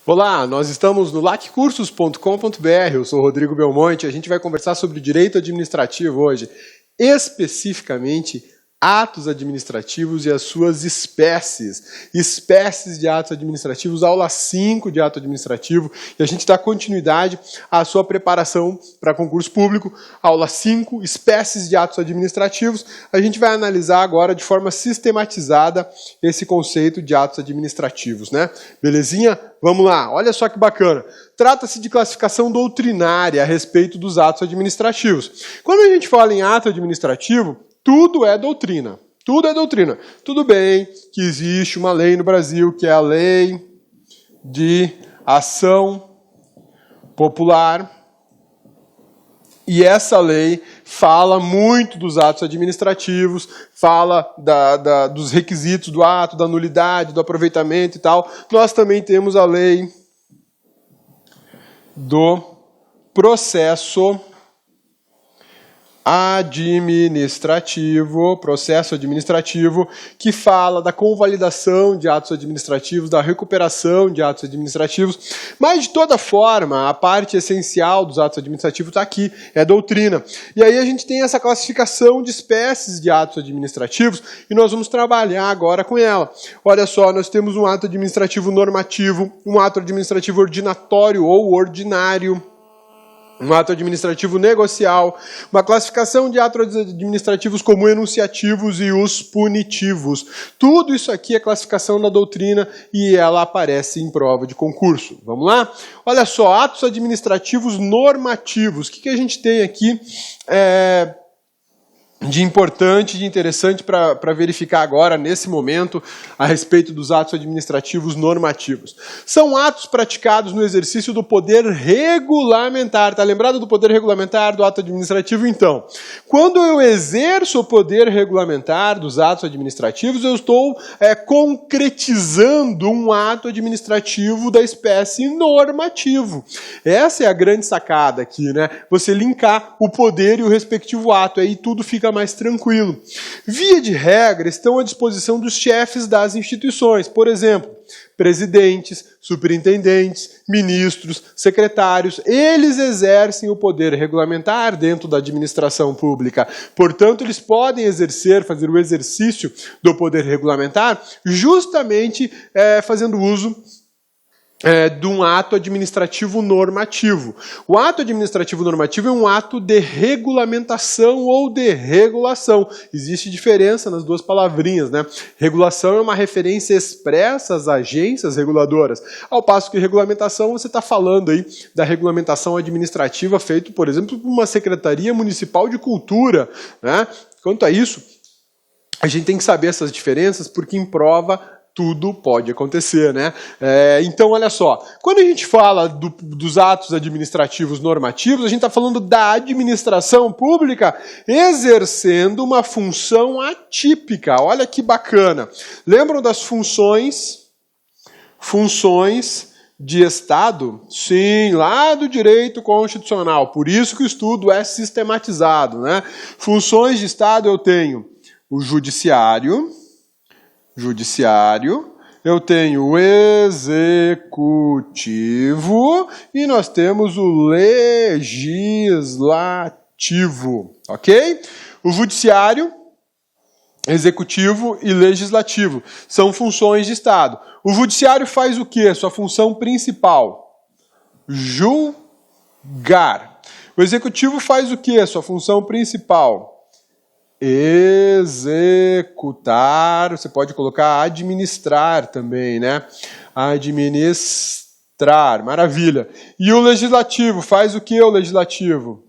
Olá, nós estamos no laccursos.com.br, eu sou o Rodrigo Belmonte, a gente vai conversar sobre direito administrativo hoje, especificamente atos administrativos e as suas espécies de atos administrativos, aula 5 de ato administrativo, e a gente dá continuidade à sua preparação para concurso público, aula 5, espécies de atos administrativos. A gente vai analisar agora de forma sistematizada esse conceito de atos administrativos, né? Belezinha? Vamos lá, olha só que bacana. Trata-se de classificação doutrinária a respeito dos atos administrativos. Quando a gente fala em ato administrativo, tudo é doutrina. Tudo é doutrina. Tudo bem que existe uma lei no Brasil, que é a Lei de Ação Popular. E essa lei fala muito dos atos administrativos, fala dos requisitos do ato, da nulidade, do aproveitamento e tal. Nós também temos a lei do processo administrativo, que fala da convalidação de atos administrativos, da recuperação de atos administrativos, mas de toda forma, a parte essencial dos atos administrativos está aqui, é doutrina. E aí a gente tem essa classificação de espécies de atos administrativos e nós vamos trabalhar agora com ela. Olha só, nós temos um ato administrativo normativo, um ato administrativo ordinatório ou ordinário, um ato administrativo negocial, uma classificação de atos administrativos como enunciativos e os punitivos. Tudo isso aqui é classificação da doutrina e ela aparece em prova de concurso. Vamos lá? Olha só, atos administrativos normativos. O que a gente tem aqui de importante, de interessante para verificar agora, nesse momento, a respeito dos atos administrativos normativos. São atos praticados no exercício do poder regulamentar. Tá lembrado do poder regulamentar do ato administrativo? Então, quando eu exerço o poder regulamentar dos atos administrativos, eu estou concretizando um ato administrativo da espécie normativo. Essa é a grande sacada aqui, né? Você linkar o poder e o respectivo ato, aí tudo fica mais tranquilo. Via de regra, estão à disposição dos chefes das instituições, por exemplo, presidentes, superintendentes, ministros, secretários, eles exercem o poder regulamentar dentro da administração pública. Portanto, eles podem fazer o exercício do poder regulamentar justamente fazendo uso de um ato administrativo normativo. O ato administrativo normativo é um ato de regulamentação ou de regulação. Existe diferença nas duas palavrinhas, né? Regulação é uma referência expressa às agências reguladoras, ao passo que regulamentação, você está falando aí da regulamentação administrativa feita, por exemplo, por uma Secretaria Municipal de Cultura, né? Quanto a isso, a gente tem que saber essas diferenças, porque em prova tudo pode acontecer, né? Então, olha só, quando a gente fala dos atos administrativos normativos, a gente está falando da administração pública exercendo uma função atípica. Olha que bacana. Lembram das funções de Estado? Sim, lá do direito constitucional. Por isso que o estudo é sistematizado, né? Funções de Estado eu tenho o judiciário, eu tenho o executivo e nós temos o legislativo, ok? O judiciário, executivo e legislativo são funções de Estado. O judiciário faz o quê? Sua função principal? Julgar. O executivo faz o quê? Sua função principal? Executar, você pode colocar administrar também, né? Administrar, maravilha. E o legislativo, faz o que o legislativo?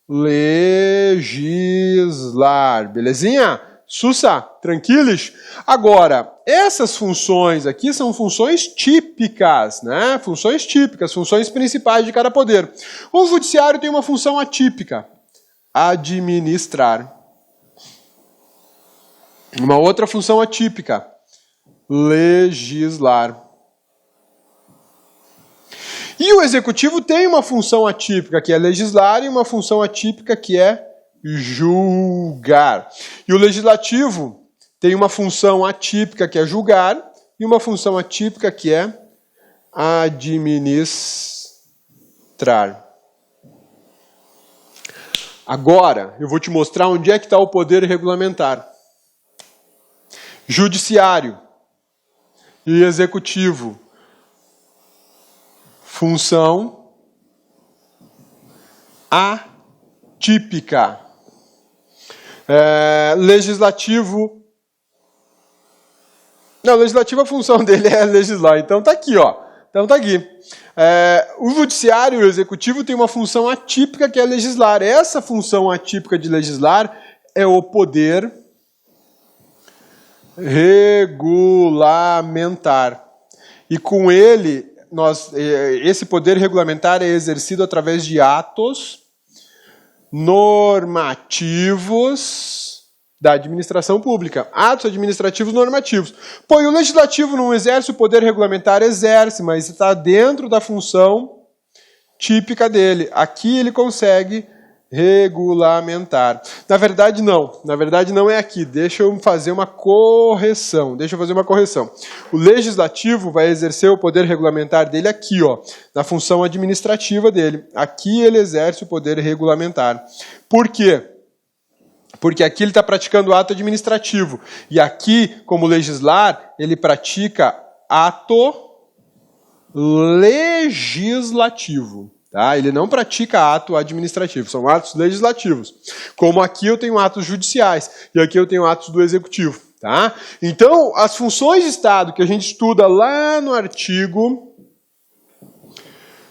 Legislar, belezinha? Sussa, tranquilos? Agora, essas funções aqui são funções típicas, né? Funções típicas, funções principais de cada poder. O judiciário tem uma função atípica, administrar. Uma outra função atípica, legislar. E o executivo tem uma função atípica, que é legislar, e uma função atípica, que é julgar. E o legislativo tem uma função atípica, que é julgar, e uma função atípica, que é administrar. Agora, eu vou te mostrar onde é que está o poder regulamentar. Judiciário e executivo. Função atípica. Legislativo. Não, legislativo a função dele é legislar. Então tá aqui, ó. Então tá aqui. O judiciário e o executivo têm uma função atípica que é legislar. Essa função atípica de legislar é o poder regulamentar. E com ele, esse poder regulamentar é exercido através de atos normativos da administração pública. Atos administrativos normativos. Pô, e o legislativo não exerce o poder regulamentar? Exerce, mas está dentro da função típica dele. Aqui ele consegue regulamentar. Na verdade, não. Na verdade, não é aqui. Deixa eu fazer uma correção. O legislativo vai exercer o poder regulamentar dele aqui, ó, na função administrativa dele. Aqui ele exerce o poder regulamentar. Por quê? Porque aqui ele está praticando ato administrativo. E aqui, como legislar, ele pratica ato legislativo. Tá? Ele não pratica ato administrativo, são atos legislativos. Como aqui eu tenho atos judiciais e aqui eu tenho atos do executivo. Tá? Então, as funções de Estado que a gente estuda lá no artigo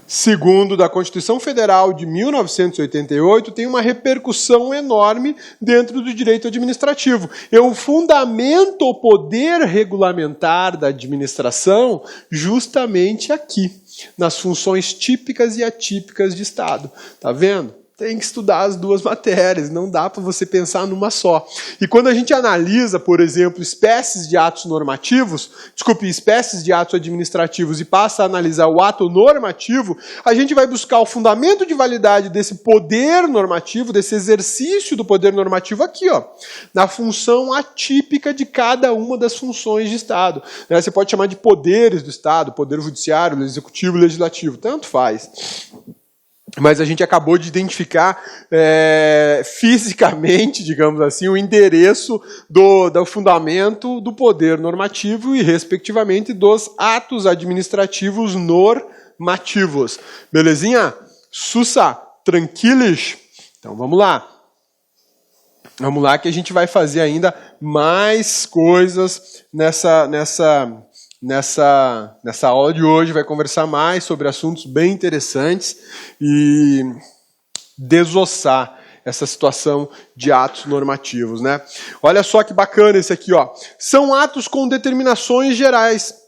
2º da Constituição Federal de 1988 tem uma repercussão enorme dentro do direito administrativo. Eu fundamento o poder regulamentar da administração justamente aqui, nas funções típicas e atípicas de Estado. Tá vendo? Tem que estudar as duas matérias, não dá para você pensar numa só. E quando a gente analisa, por exemplo, espécies de atos administrativos e passa a analisar o ato normativo, a gente vai buscar o fundamento de validade desse poder normativo, desse exercício do poder normativo aqui, ó, na função atípica de cada uma das funções de Estado. Você pode chamar de poderes do Estado, poder judiciário, executivo e legislativo, tanto faz. Mas a gente acabou de identificar fisicamente, digamos assim, o endereço do fundamento do poder normativo e, respectivamente, dos atos administrativos normativos. Belezinha? Sussa? Tranquilos? Então vamos lá. Vamos lá que a gente vai fazer ainda mais coisas nessa aula de hoje, vai conversar mais sobre assuntos bem interessantes e desossar essa situação de atos normativos, né? Olha só que bacana esse aqui, ó. São atos com determinações gerais.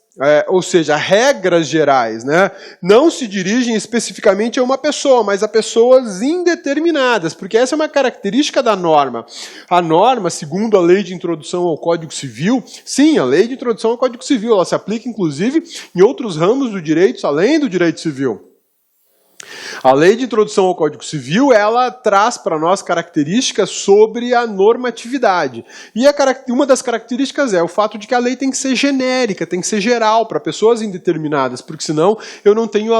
Ou seja, regras gerais, né? Não se dirigem especificamente a uma pessoa, mas a pessoas indeterminadas, porque essa é uma característica da norma. A norma, segundo a Lei de Introdução ao Código Civil, sim, a Lei de Introdução ao Código Civil, ela se aplica inclusive em outros ramos do direito, além do direito civil. A Lei de Introdução ao Código Civil, ela traz para nós características sobre a normatividade. E uma das características é o fato de que a lei tem que ser genérica, tem que ser geral, para pessoas indeterminadas, porque senão eu não tenho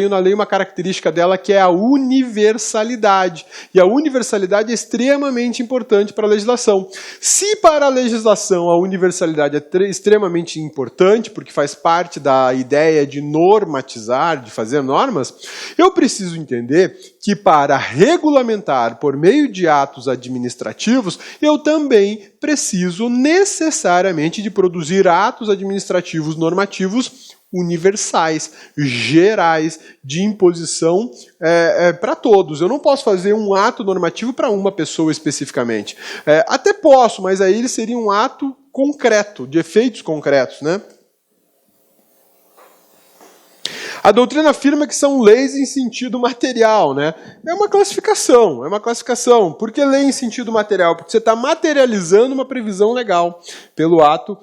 na lei uma característica dela que é a universalidade. E a universalidade é extremamente importante para a legislação. Se para a legislação a universalidade é extremamente importante, porque faz parte da ideia de normatizar, de fazer normas, eu preciso entender que para regulamentar por meio de atos administrativos, eu também preciso necessariamente de produzir atos administrativos normativos universais, gerais, de imposição para todos. Eu não posso fazer um ato normativo para uma pessoa especificamente. Até posso, mas aí ele seria um ato concreto, de efeitos concretos, né? A doutrina afirma que são leis em sentido material, né? É uma classificação. Por que lei em sentido material? Porque você está materializando uma previsão legal pelo ato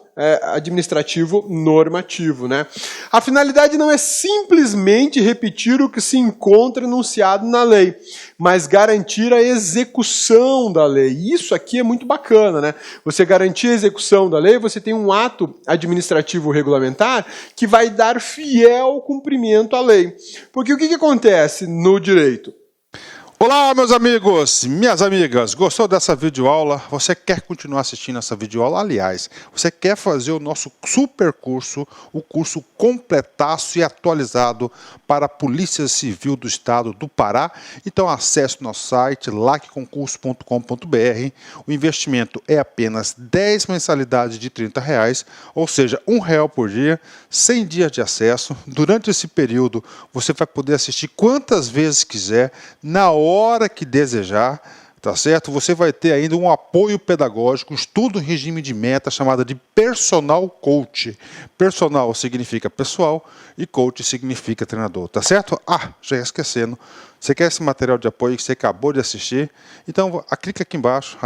administrativo normativo, né? A finalidade não é simplesmente repetir o que se encontra enunciado na lei, mas garantir a execução da lei. Isso aqui é muito bacana, né? Você garantir a execução da lei, você tem um ato administrativo regulamentar que vai dar fiel cumprimento à lei. Porque o que acontece no direito? Olá, meus amigos, minhas amigas, gostou dessa videoaula? Você quer continuar assistindo essa videoaula? Aliás, você quer fazer o nosso super curso, o curso completaço e atualizado para a Polícia Civil do Estado do Pará? Então acesse o nosso site, lacconcurso.com.br. O investimento é apenas 10 mensalidades de R$30, ou seja, R$1 por dia, 100 dias de acesso. Durante esse período, você vai poder assistir quantas vezes quiser, na hora que desejar, tá certo? Você vai ter ainda um apoio pedagógico, um estudo em regime de meta chamado de Personal Coach. Personal significa pessoal e coach significa treinador, tá certo? Já ia esquecendo. Você quer esse material de apoio que você acabou de assistir? Então, clica aqui embaixo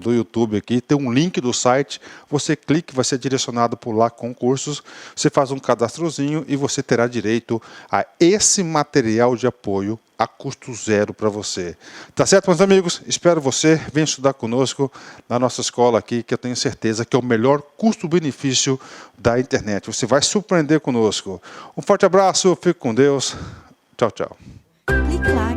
do YouTube, aqui, tem um link do site, você clica, vai ser direcionado por lá com cursos, você faz um cadastrozinho e você terá direito a esse material de apoio a custo zero para você. Tá certo, meus amigos? Espero você, venha estudar conosco na nossa escola aqui, que eu tenho certeza que é o melhor custo-benefício da internet. Você vai surpreender conosco. Um forte abraço, fique com Deus. Tchau, tchau. Clique lá.